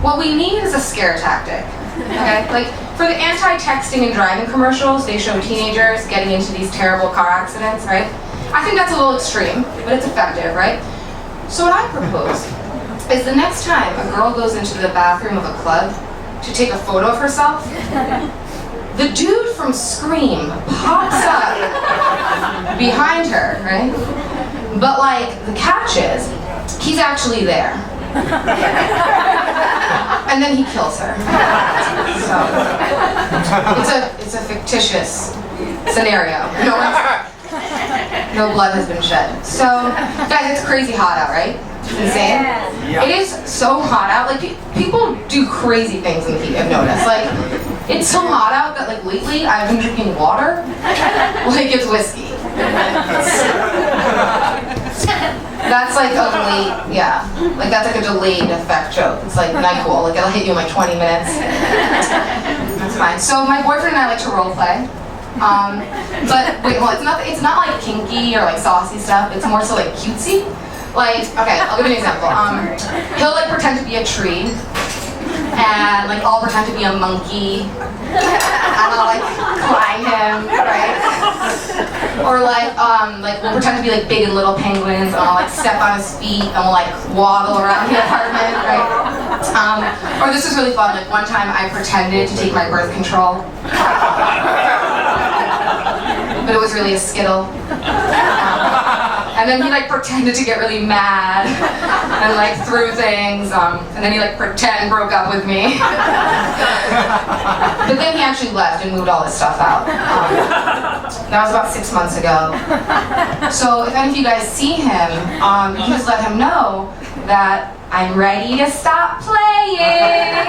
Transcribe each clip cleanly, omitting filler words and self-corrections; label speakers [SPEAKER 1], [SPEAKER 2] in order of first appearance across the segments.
[SPEAKER 1] What we need is a scare tactic. Okay? Like, for the anti-texting and driving commercials, they show teenagers getting into these terrible car accidents, right? I think that's a little extreme, but it's effective, right? So what I propose is the next time a girl goes into the bathroom of a club to take a photo of herself, the dude from Scream pops up behind her, right? But like, the catch is, he's actually there. And then he kills her. So, it's a fictitious scenario. No blood has been shed. So, guys, it's crazy hot out, right? It's insane. Yeah. It is so hot out. Like, people do crazy things in the heat, I've noticed. Like, it's so hot out that, like, lately I've been drinking water like it's whiskey. That's like a delayed, yeah. Like, that's like a delayed effect joke. It's like NyQuil. Like, it'll hit you in like 20 minutes. That's fine. So, my boyfriend and I like to role play. But wait, well, it's not like kinky or like saucy stuff. It's more so like cutesy. Like, okay, I'll give you an example. He'll like pretend to be a tree, and like I'll pretend to be a monkey, and I'll like climb him, right? Or like we'll pretend to be like big and little penguins, and I'll like step on his feet, and we'll like waddle around the apartment, right? Or this is really fun. Like, one time I pretended to take my birth control, but it was really a Skittle. And then he like pretended to get really mad and like threw things, and then he like broke up with me. But then he actually left and moved all his stuff out. That was about 6 months ago. So if any of you guys see him, you just let him know that I'm ready to stop playing.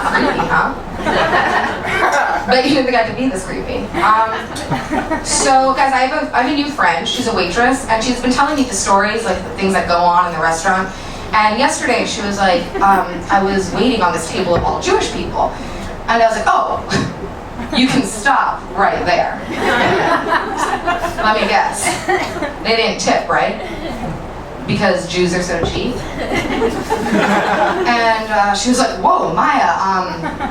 [SPEAKER 1] Creepy, huh? But you didn't think I could be this creepy. So guys, I have a new friend. She's a waitress, and she's been telling me the stories, like the things that go on in the restaurant. And yesterday she was like, I was waiting on this table of all Jewish people, and I was like, oh, you can stop right there. Let me guess. They didn't tip, right? Because Jews are so cheap. And she was like, whoa, Maya,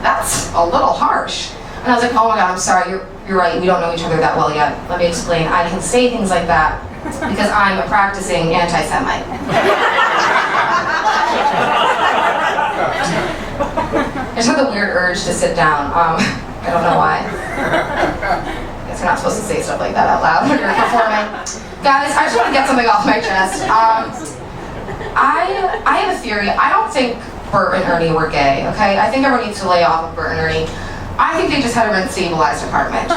[SPEAKER 1] that's a little harsh. And I was like, oh my God, I'm sorry, you're right, we don't know each other that well yet. Let me explain. I can say things like that because I'm a practicing anti-Semite. I just had the weird urge to sit down. I don't know why. I guess you're not supposed to say stuff like that out loud when you're performing. Guys, I just want to get something off my chest. I have a theory. I don't think Bert and Ernie were gay, okay? I think everyone needs to lay off of Bert and Ernie. I think they just had a rent-stabilized apartment.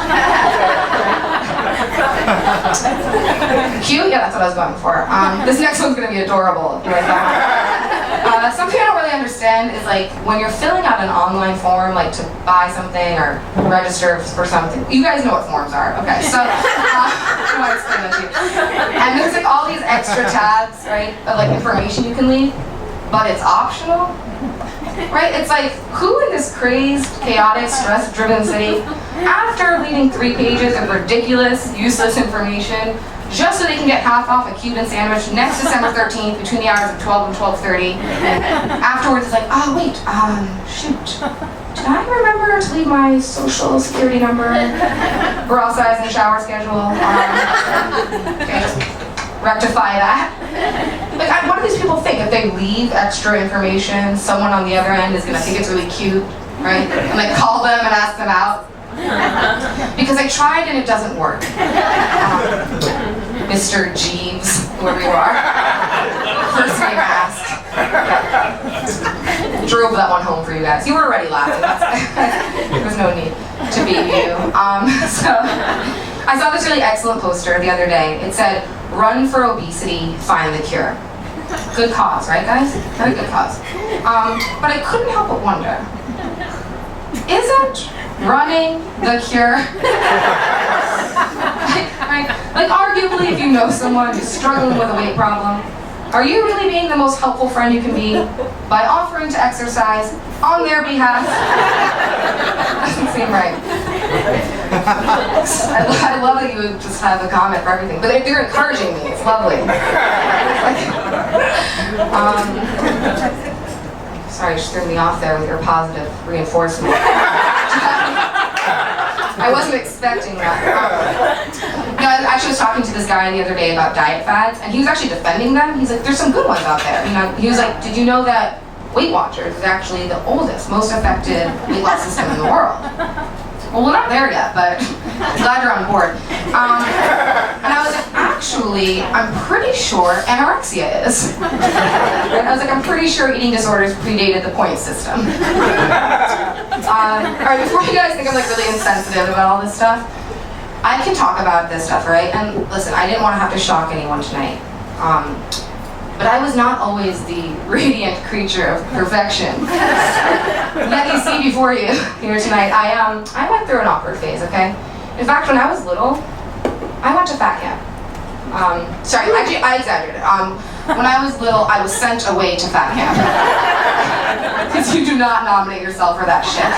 [SPEAKER 1] Cute? Yeah, that's what I was going for. This next one's going to be adorable. You like that? Something I don't really understand is, like, when you're filling out an online form, like to buy something or register for something. You guys know what forms are. Okay, so I want to explain that to you. And there's like all these extra tabs, right, of like information you can leave, but it's optional. Right? It's like, who in this crazed, chaotic, stress-driven city, after reading 3 pages of ridiculous, useless information, just so they can get half off a Cuban sandwich next December 13th between the hours of 12 and 12:30, afterwards it's like, oh wait, shoot, did I remember to leave my social security number, bra size, and shower schedule? Okay, just rectify that. Like, what do these people think? If they leave extra information, someone on the other end is going to think it's really cute, right? And like call them and ask them out. Because I tried and it doesn't work. Mr. Jeeves, whoever you are. First name ask. Drove that one home for you guys. You were already laughing. There was no need to beat you. So I saw this really excellent poster the other day. It said, "Run for obesity, find the cure." Good cause, right guys? Very good cause. But I couldn't help but wonder, isn't running the cure? Like, arguably, if you know someone who's struggling with a weight problem, are you really being the most helpful friend you can be by offering to exercise on their behalf? Doesn't seem right. I love that you would just have a comment for everything, but if you're encouraging me, it's lovely. Sorry, just threw me off there with your positive reinforcement. I wasn't expecting that. No, I actually was talking to this guy the other day about diet fads, and he was actually defending them. He's like, there's some good ones out there. You know, he was like, did you know that Weight Watchers is actually the oldest, most effective weight loss system in the world? Well, we're not there yet, but I'm glad you're on board. And I was like, actually, I'm pretty sure anorexia is. And I was like, I'm pretty sure eating disorders predated the point system. Alright, before you guys think I'm like really insensitive about all this stuff, I can talk about this stuff, right? And listen, I didn't want to have to shock anyone tonight. But I was not always the radiant creature of perfection that you see before you here tonight. I went through an awkward phase, okay? In fact, when I was little, I went to fat camp. Sorry, actually, I exaggerated. When I was little, I was sent away to fat camp. Because you do not nominate yourself for that shit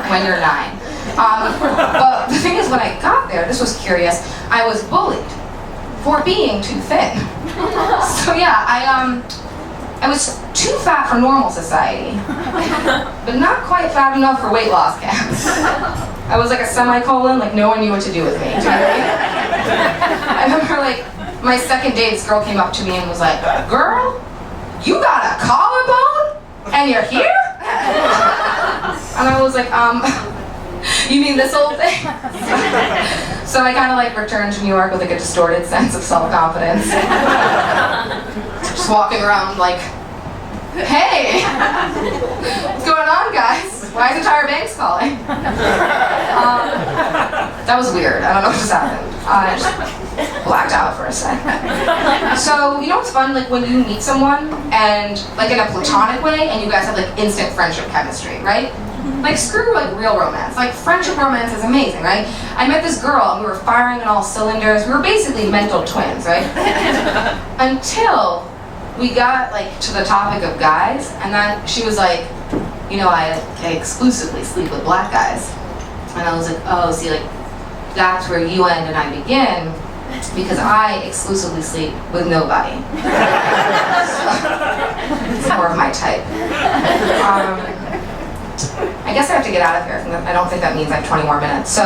[SPEAKER 1] when you're 9. But the thing is, when I got there, this was curious, I was bullied for being too thin. So yeah, I was too fat for normal society, but not quite fat enough for weight loss camps. I was like a semicolon, like no one knew what to do with me. Do you know what I mean? I remember like my second day, this girl came up to me and was like, girl, you got a collarbone and you're here? And I was like, you mean this old thing? So I kind of like returned to New York with like a distorted sense of self-confidence. Just walking around like, hey, what's going on, guys? Why is Tyra Banks calling? That was weird. I don't know what just happened. I just blacked out for a sec. So, you know what's fun? Like when you meet someone and like in a platonic way and you guys have like instant friendship chemistry, right? Like screw like real romance. Like friendship romance is amazing, right? I met this girl and we were firing on all cylinders. We were basically mental twins, right? Until we got like to the topic of guys, and then she was like, you know, I exclusively sleep with black guys. And I was like, oh, see, like that's where you end and I begin, because I exclusively sleep with nobody. So, it's more of my type. I guess I have to get out of here. I don't think that means I have 20 more minutes. So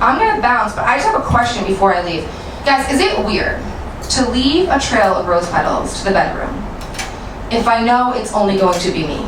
[SPEAKER 1] I'm gonna bounce, but I just have a question before I leave. Guys, is it weird to leave a trail of rose petals to the bedroom if I know it's only going to be me?